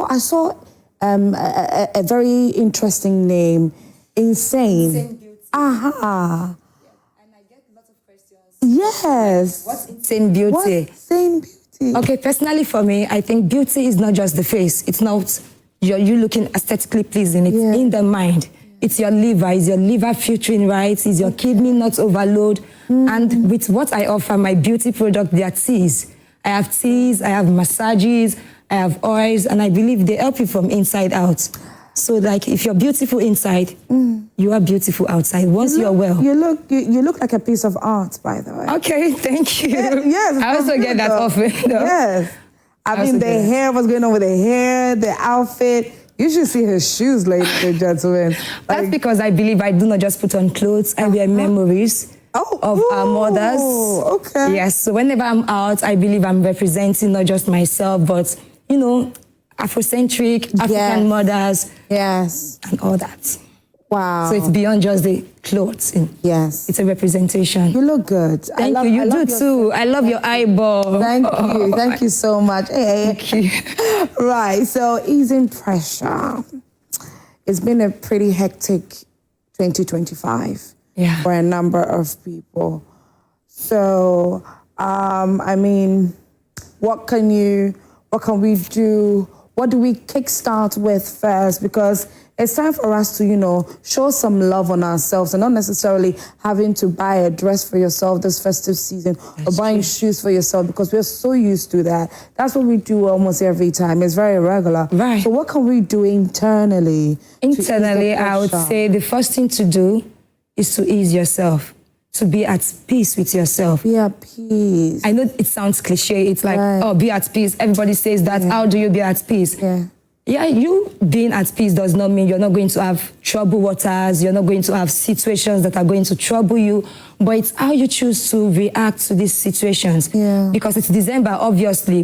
I saw a very interesting name, Insane. Insane Beauty. Aha. And I get lots of questions. Yes. What's insane beauty? What's insane beauty? Okay, personally for me, I think beauty is not just the face. It's not you looking aesthetically pleasing. It's in the mind. It's your liver. Is your liver filtering right? Is your kidney not overload? And with what I offer, my beauty product, they are teas. I have teas, I have massages, I have oils, and I believe they help you from inside out. So like if you're beautiful inside, you are beautiful outside. Once you're well. You look like a piece of art, by the way. Okay, thank you. Yes. I also get that often. Yes. I mean, the hair, what's going on with the hair, the outfit. You should see her shoes, ladies and gentlemen. That's because I believe I do not just put on clothes, I wear memories of our mothers. Okay. Yes, so whenever I'm out, I believe I'm representing not just myself, but, you know, Afrocentric, African mothers. Yes. And all that. Wow. So it's beyond just the clothes. Yes. It's a representation. You look good. Thank you. You do too. I love your eyeball. Thank you. Thank you so much. Hey. Thank you. Right. So easing pressure. It's been a pretty hectic 2025 for a number of people. So, I mean, what can we do? What do we kickstart with first? Because it's time for us to, you know, show some love on ourselves and not necessarily having to buy a dress for yourself this festive season or buying shoes for yourself because we're so used to that. That's what we do almost every time. It's very regular. Right. So what can we do internally? Internally, I would say the first thing to do is to ease yourself, to be at peace with yourself. Be at peace. I know it sounds cliche. It's like, oh, be at peace. Everybody says that. How do you be at peace? Yeah, you being at peace does not mean you're not going to have troubled waters, you're not going to have situations that are going to trouble you, but it's how you choose to react to these situations. Because it's December, obviously.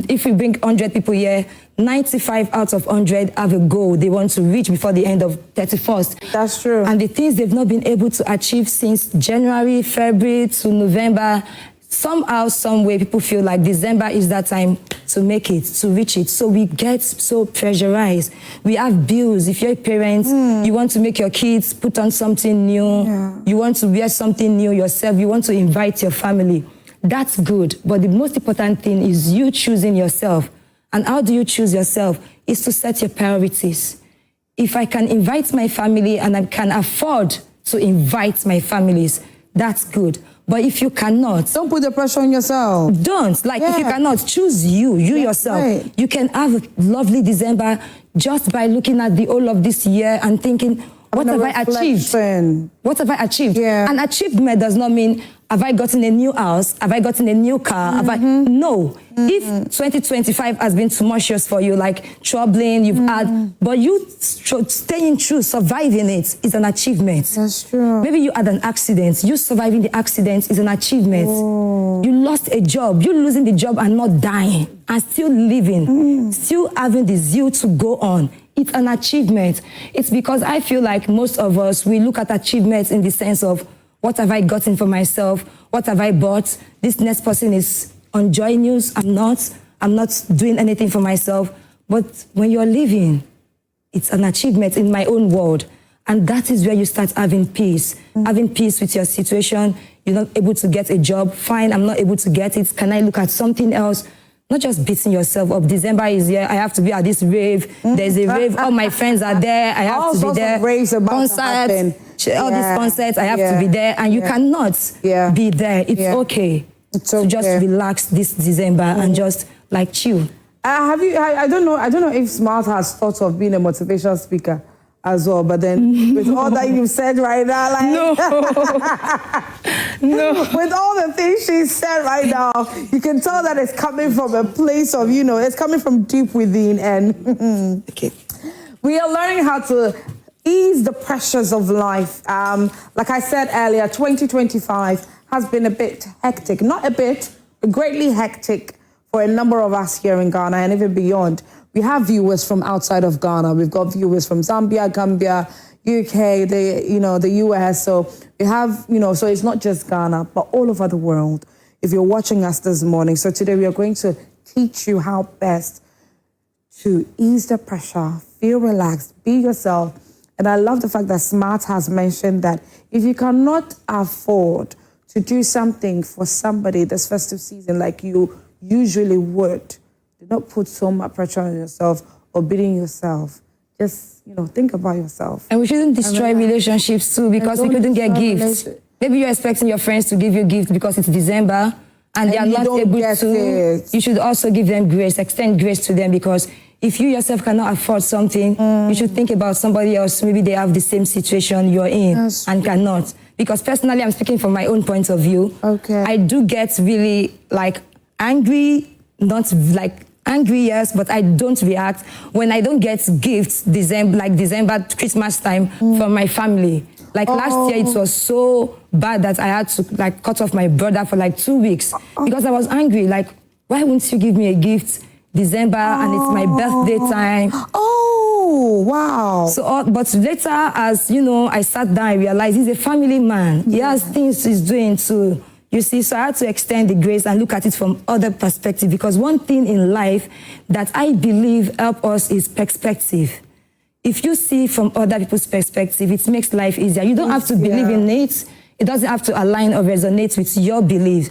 If we bring 100 people here, 95 out of 100 have a goal they want to reach before the end of 31st. That's true. And the things they've not been able to achieve since January, February to November, somehow, some way, people feel like December is that time to make it, to reach it. So we get so pressurized. We have bills. If you're a parent, you want to make your kids put on something new. You want to wear something new yourself. You want to invite your family. That's good. But the most important thing is you choosing yourself. And how do you choose yourself? Is to set your priorities. If I can invite my family and I can afford to invite my families, that's good. But if you cannot... Don't put the pressure on yourself. Don't. Like, if you cannot, choose you yourself. Right. You can have a lovely December just by looking at the whole of this year and thinking, what have I achieved? What have I achieved? An achievement does not mean, have I gotten a new house? Have I gotten a new car? No. If 2025 has been tumultuous for you, like troubling, you've had, but you staying true, surviving it is an achievement. That's true. Maybe you had an accident. You surviving the accident is an achievement. You lost a job. You losing the job and not dying and still living, still having the zeal to go on. It's an achievement. It's because I feel like most of us, we look at achievements in the sense of, what have I gotten for myself? What have I bought? This next person is on Joy News. I'm not doing anything for myself. But when you're living, it's an achievement in my own world. And that is where you start having peace. Having peace with your situation. You're not able to get a job. Fine, I'm not able to get it. Can I look at something else? Not just beating yourself up. December is here. I have to be at this rave. There's a rave. All my friends are there. I have to be there. Of raves about to happen. All these concerts, I have to be there. And you cannot be there. It's okay. So just relax this December and just like chill. I don't know if Smart has thought of being a motivational speaker as well, but then with all that you've said right now, like no, with all the things she said right now, you can tell that it's coming from a place of, you know, it's coming from deep within. And we are learning how to ease the pressures of life. Like I said earlier, 2025 has been a bit hectic, not a bit, greatly hectic for a number of us here in Ghana and even beyond. We have viewers from outside of Ghana. We've got viewers from Zambia, Gambia, UK, the US. So we have, so it's not just Ghana, but all over the world. If you're watching us this morning, so today we are going to teach you how best to ease the pressure, feel relaxed, be yourself. And I love the fact that Smart has mentioned that if you cannot afford to do something for somebody this festive season like you usually would, do not put so much pressure on yourself or beating yourself. Just, think about yourself. And we shouldn't destroy relationships too because we couldn't get gifts. Maybe you're expecting your friends to give you gifts because it's December and they are not able to. You should also give them grace, extend grace to them, because if you yourself cannot afford something, you should think about somebody else. Maybe they have the same situation you're in and cannot. Because personally, I'm speaking from my own point of view. Okay. I do get really angry, not angry, yes, but I don't react when I don't get gifts December, Christmas time from my family. Last year, it was so bad that I had to cut off my brother for 2 weeks because I was angry. Why wouldn't you give me a gift December and it's my birthday time? Oh, wow. So, but later, as I sat down, I realized he's a family man. He has things he's doing too. You see, so I had to extend the grace and look at it from other perspective, because one thing in life that I believe help us is perspective. If you see from other people's perspective, it makes life easier. You don't have to believe in it. It doesn't have to align or resonate with your beliefs.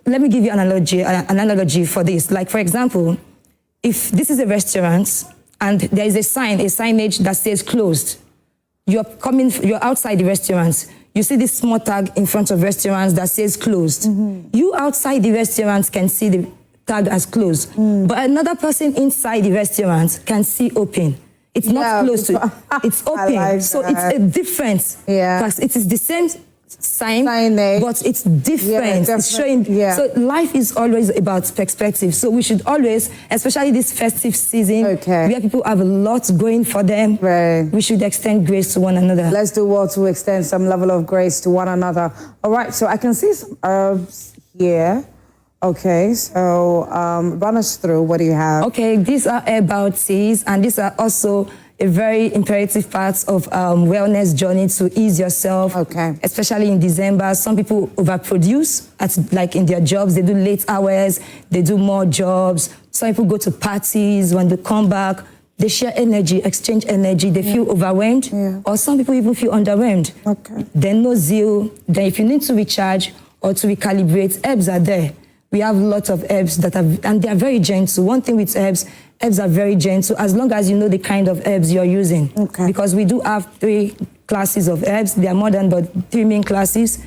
Let me give you an analogy for this. For example, if this is a restaurant and there is a signage that says closed, you're outside the restaurant. You see this small tag in front of restaurants that says closed. You outside the restaurant can see the tag as closed, but another person inside the restaurant can see open. It's not closed to it's open. So it's a difference. It is the same signage, but it's different. It's showing. So life is always about perspective. So we should always, especially this festive season, where people have a lot going for them, we should extend grace to one another. Let's do well to extend some level of grace to one another. All right, so I can see some herbs here. Okay, so run us through. What do you have? Okay, these are herbal teas, and these are also a very imperative part of wellness journey to ease yourself. Especially in December, some people overproduce in their jobs. They do late hours, they do more jobs. Some people go to parties. When they come back, they share energy, exchange energy. They feel overwhelmed, or some people even feel underwhelmed. Then no zeal. Then if you need to recharge or to recalibrate, herbs are there. We have lots of herbs and they are very gentle. One thing with herbs are very gentle as long as you know the kind of herbs you're using. Because we do have 3 classes of herbs. There are more than but 3 main classes.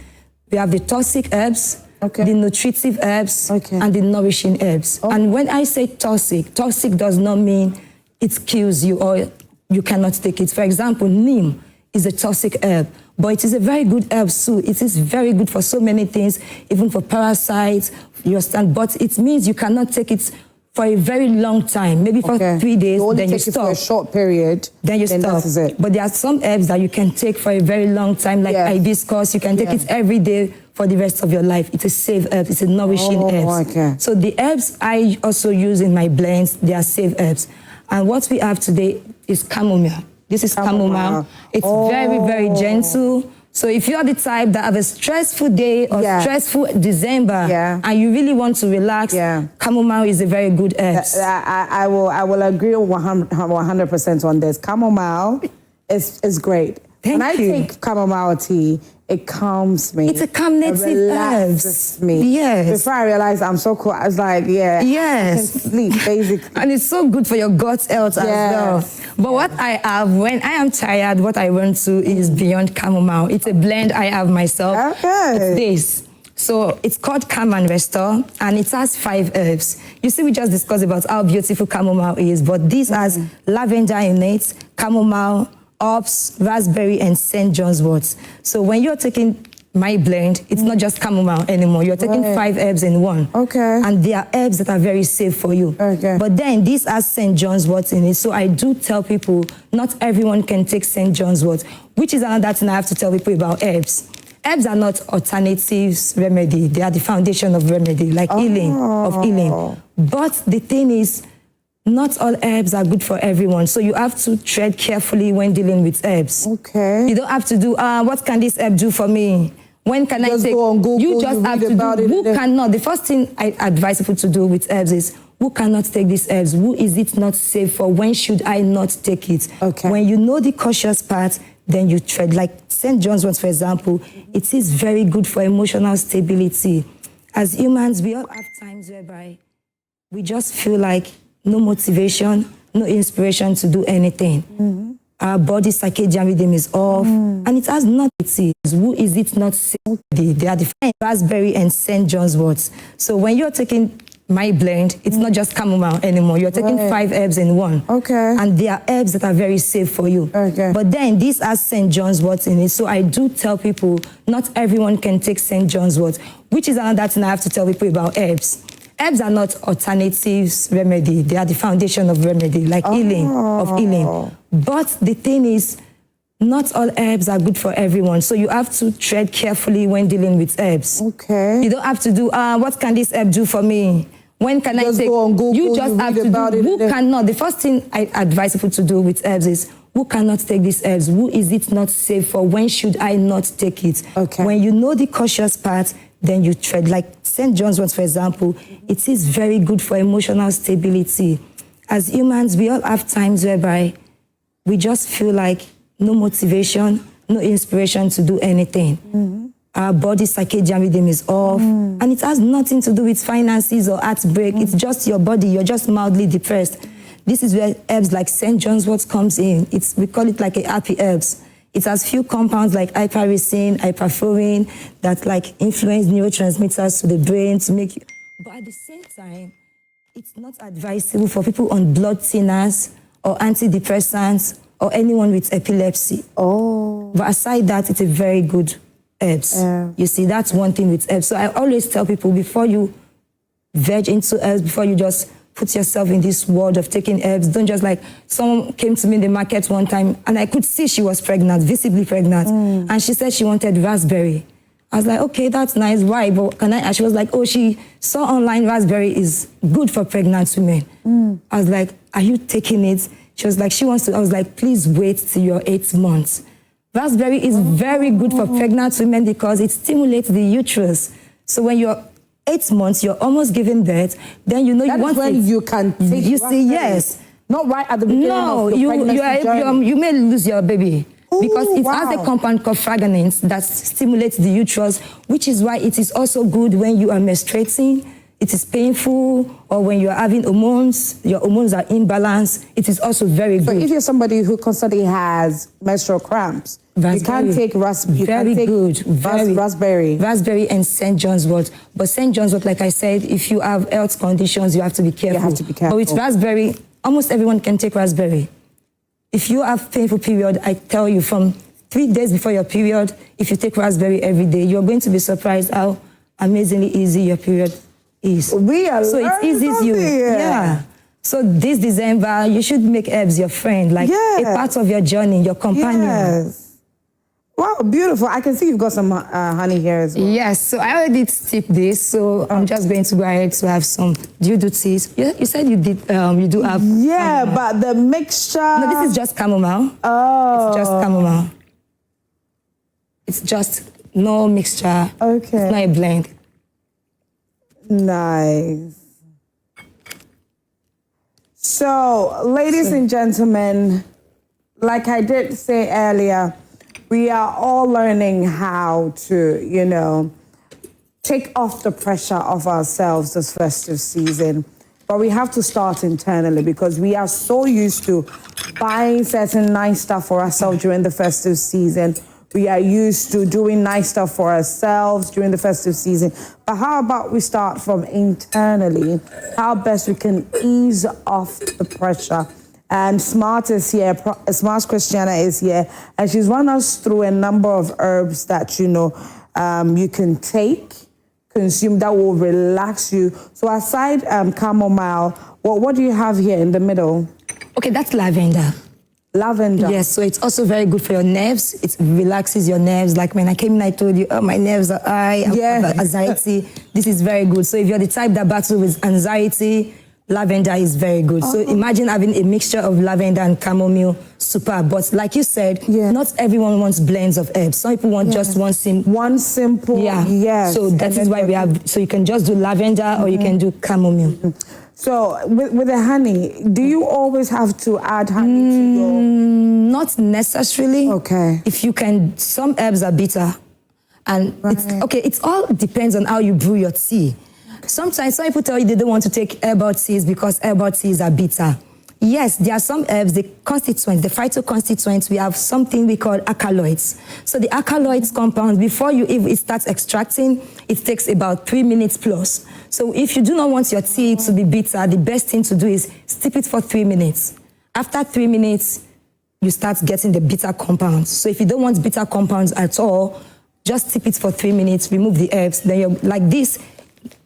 We have the toxic herbs, the nutritive herbs, and the nourishing herbs. And when I say toxic does not mean it kills you or you cannot take it. For example, neem is a toxic herb, but it is a very good herb too. It is very good for so many things, even for parasites, but it means you cannot take it for a very long time, maybe for 3 days, then you stop. For a short period, then you stop. But there are some herbs that you can take for a very long time, like hibiscus. You can take it every day for the rest of your life. It's a safe herb. It's a nourishing herb. So the herbs I also use in my blends, they are safe herbs. And what we have today is chamomile. This is chamomile. It's very, very gentle. So if you're the type that have a stressful day or stressful December and you really want to relax, chamomile is a very good herb. I will agree 100% on this. Chamomile is great. When I take chamomile tea, it calms me. It's a calming relaxes me. Before I realized I'm so cool, I was like, I can sleep, basically. And it's so good for your gut health as well. But what I have, when I am tired, what I want to is beyond chamomile. It's a blend I have myself. It's this. So it's called Calm and Restore, and it has 5 herbs. You see, we just discussed about how beautiful chamomile is, but this has lavender in it, chamomile, hops, raspberry, and St. John's wort. So when you're taking my blend, it's not just chamomile anymore. You're taking 5 herbs in one. And they are herbs that are very safe for you. But then this has St. John's wort in it. So I do tell people, not everyone can take St. John's wort, which is another thing I have to tell people about herbs. Herbs are not alternatives remedy. They are the foundation of remedy, like healing. But the thing is, not all herbs are good for everyone, so you have to tread carefully when dealing with herbs. You don't have to do, what can this herb do for me? When can I take? Go on Google, you just have to do, who cannot? The first thing I advise people to do with herbs is, who cannot take these herbs? Who is it not safe for? When should I not take it? Okay. When you know the cautious part, then you tread. Like St. John's wort, for example, it is very good for emotional stability. As humans, we all have times whereby we just feel like no motivation, no inspiration to do anything. Our body circadian rhythm is off, and it has nothing. Who is it not safe? They are defined raspberry and St. John's wort. So when you're taking my blend, it's not just chamomile anymore. You're taking 5 herbs in one. Okay. And they are herbs that are very safe for you. Okay. But then these are St. John's wort in it. So I do tell people, not everyone can take St. John's wort, which is another thing I have to tell people about herbs. Herbs are not alternatives remedy. They are the foundation of remedy, like healing, of healing. But the thing is, not all herbs are good for everyone. So you have to tread carefully when dealing with herbs. Okay. You don't have to do, what can this herb do for me? When can I take? Go on Google, you just have to do, who cannot? The first thing I advise people to do with herbs is, who cannot take these herbs? Who is it not safe for? When should I not take it? Okay. When you know the cautious part, then you tread. Like St. John's wort, for example, it is very good for emotional stability. As humans, we all have times whereby we just feel like no motivation, no inspiration to do anything. Our body circadian rhythm is off, and it has nothing to do with finances or heartbreak. It's just your body. You're just mildly depressed. This is where herbs like St. John's wort comes in. We call it like a happy herbs. It has few compounds like hypericin, hyperforin that like influence neurotransmitters to the brain to make you. But at the same time, it's not advisable for people on blood thinners or antidepressants or anyone with epilepsy. But aside that, it's a very good herbs. You see, that's one thing with herbs. So I always tell people, before you veg into herbs, before you just put yourself in this world of taking herbs, don't just like, someone came to me in the market one time and I could see she was pregnant, visibly pregnant. And she said she wanted raspberry. I was like, okay, that's nice. Why? But can I? And she was like, oh, she saw online raspberry is good for pregnant women. I was like, are you taking it? She was like, she wants to. I was like, please wait till you're 8 months. Raspberry is very good for pregnant women because it stimulates the uterus. So when you're 8 months, you're almost giving birth, then you know that you want when it. You can take You see, yes. Not right at the beginning No, of the pregnancy journey. you may lose your baby. Because it has a wow. compound called fragrance that stimulates the uterus, which is why it is also good when you are menstruating, it is painful, or when you are having hormones, your hormones are imbalanced, it is also very good. So if you're somebody who constantly has menstrual cramps, you can't take raspberry. Raspberry. Raspberry and St. John's wort. But St. John's wort, like I said, if you have health conditions, you have to be careful. You have to be careful. But with raspberry, almost everyone can take raspberry. If you have painful period, I tell you, from 3 days before your period, if you take raspberry every day, you're going to be surprised how amazingly easy your period is. So it eases you. Yeah. So this December, you should make herbs your friend, like a part of your journey, your companion. Yes. Wow, beautiful. I can see you've got some honey here as well. Yes, so I already tipped this, so I'm just going to go ahead to have some. Do you do teas? You said you did. You do have. Yeah, but the mixture. No, this is just chamomile. Oh. It's just chamomile. It's just no mixture. Okay. It's not a blend. Nice. So, ladies and gentlemen, like I did say earlier, we are all learning how to, take off the pressure of ourselves this festive season. But we have to start internally because we are so used to buying certain nice stuff for ourselves during the festive season. We are used to doing nice stuff for ourselves during the festive season. But how about we start from internally, how best we can ease off the pressure. And Smart is here, Smart Christiana is here, and she's run us through a number of herbs that, you can take, consume, that will relax you. So aside chamomile, what do you have here in the middle? Okay, that's lavender. Lavender. Yes, so it's also very good for your nerves. It relaxes your nerves. Like when I came in, I told you, oh, my nerves are high, I have anxiety. This is very good. So if you're the type that battles with anxiety, lavender is very good. So imagine having a mixture of lavender and chamomile, super. But like you said, not everyone wants blends of herbs. Some people want just one simple. One simple, yes. So that is why we have, so you can just do lavender or you can do chamomile. So with the honey, do you always have to add honey to your... Not necessarily. Okay. If you can, some herbs are bitter. And Right. it all depends on how you brew your tea. Sometimes some people tell you they don't want to take herbal teas because herbal teas are bitter. Yes, there are some herbs, the constituents, the phytoconstituents, we have something we call alkaloids. So the alkaloids compound, before you even start extracting, it takes about 3 minutes plus. So if you do not want your tea to be bitter, the best thing to do is steep it for 3 minutes. After 3 minutes, you start getting the bitter compounds. So if you don't want bitter compounds at all, just steep it for 3 minutes, remove the herbs, then you're like this.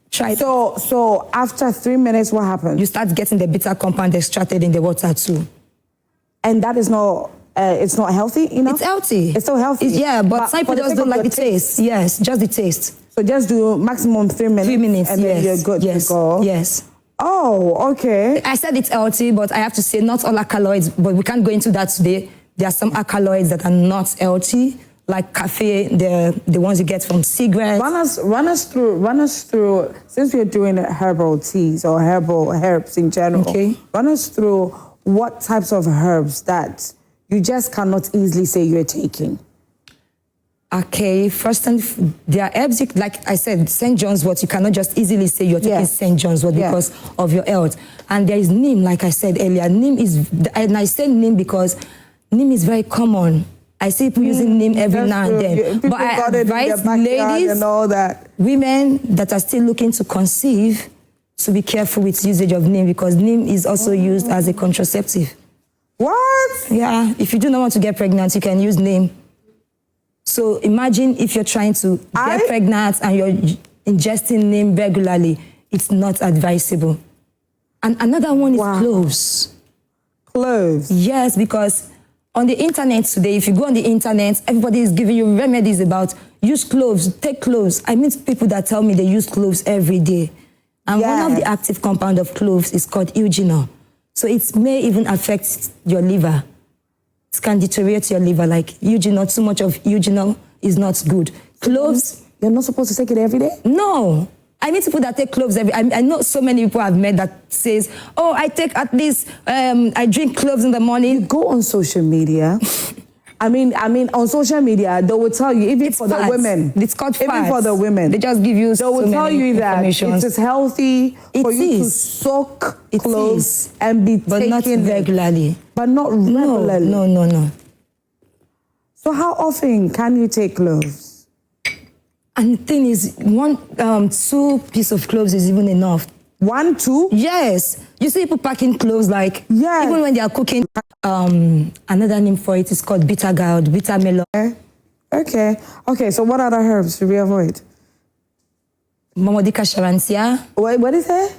Try it. So after 3 minutes, what happens? You start getting the bitter compound extracted in the water too. And that is not, it's not healthy, you know? It's healthy. It's still healthy. Yeah, but some people for the just sake don't of like the taste. Yes, just the taste. So just do maximum 3 minutes. 3 minutes, and then you're good to go. Yes. Oh, okay. I said it's healthy, but I have to say not all alkaloids, but we can't go into that today. There are some alkaloids that are not healthy, like caffeine, the ones you get from cigarettes. Run us through, since we're doing herbal teas or herbal herbs in general, Okay. run us through what types of herbs that you just cannot easily say you're taking. Okay, first and there are herbs, like I said, St. John's wort, you cannot just easily say you're taking Yes. St. John's wort because of your health. And there is neem, like I said earlier. Neem is, and I say neem because neem is very common. I see people using neem every now and then. People But I got it in their advise backyard ladies, and all that. women that are still looking to conceive to be careful with usage of neem because neem is also used as a contraceptive. What? Yeah, if you do not want to get pregnant, you can use neem. So imagine if you're trying to get pregnant and you're ingesting neem regularly, it's not advisable. And another one is cloves. Cloves? Yes, because on the internet today, if you go on the internet, everybody is giving you remedies about use cloves, take cloves. I meet people that tell me they use cloves every day. And one of the active compounds of cloves is called eugenol. So it may even affect your liver. It can deteriorate your liver, like eugenol, too much of eugenol is not good. Cloves... You're not supposed to take it every day? No. I meet people that take cloves every... I know so many people I've met that says, oh, I take at least, I drink cloves in the morning. You go on social media. I mean, on social media, they will tell you, even for the women. It's called even fats. for the women. They just give you They will tell you that it is healthy for you to soak cloves and be but taking not regularly. But not regularly. No. So how often can you take cloves? And the thing is, 2 pieces of cloves is even enough. 1, 2? Yes. You see people packing cloves like, even when they are cooking, another name for it is called bitter gourd, bitter melon. Okay, so what other herbs should we avoid? Momodica charantia. What is it?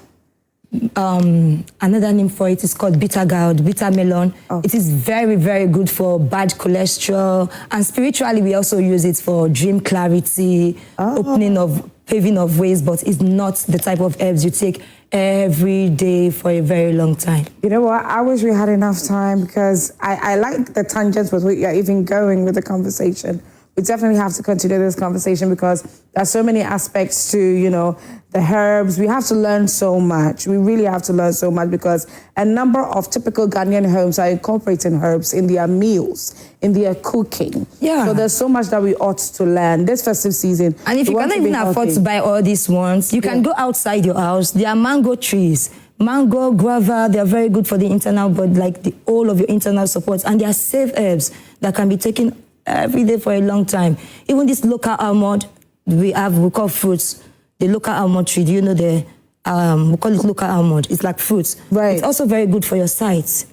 Another name for it is called bitter gourd, bitter melon. It is very, very good for bad cholesterol. And spiritually, we also use it for dream clarity, paving of ways, but it's not the type of herbs you take every day for a very long time. You know what? I wish we had enough time because I like the tangents with which you're even going with the conversation. We definitely have to continue this conversation because there's so many aspects to, you know, the herbs. We have to learn so much. We really have to learn so much because a number of typical Ghanaian homes are incorporating herbs in their meals, in their cooking. Yeah. So there's so much that we ought to learn this festive season. And if you cannot even afford to buy all these ones, you can go outside your house. There are mango trees. Mango, guava, they are very good for the internal body, like all of your internal supports. And they are safe herbs that can be taken every day for a long time. Even this local almond we call fruits. The local almond tree, do you know we call it local almond. It's like fruits. Right. It's also very good for your sight,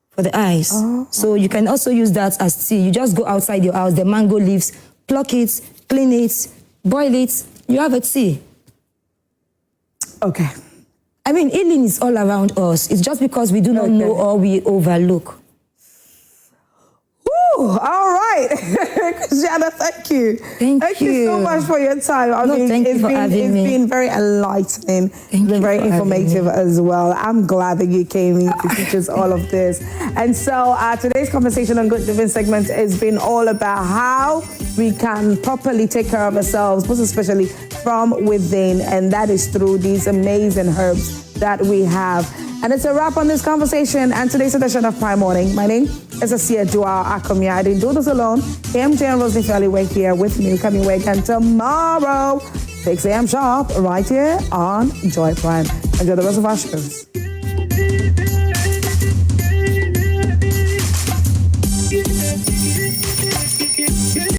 for the eyes. So you can also use that as tea. You just go outside your house, the mango leaves, pluck it, clean it, boil it, you have a tea. Okay. I mean, healing is all around us. It's just because we do not know or we overlook. All right. Christiana, thank you. Thank you so much for your time. I mean, thank you for having me. It's been very enlightening. It's been very informative as well. I'm glad that you came in to teach us all of this. And so today's conversation on Good Living segment has been all about how we can properly take care of ourselves, most especially from within. And that is through these amazing herbs that we have. And it's a wrap on this conversation and today's edition of Prime Morning. My name is Asia Dua Akomia. I didn't do this alone. KMJ and Rosie Fairley were here with me. Coming away again tomorrow, 6 a.m. sharp, right here on Joy Prime. Enjoy the rest of our shows.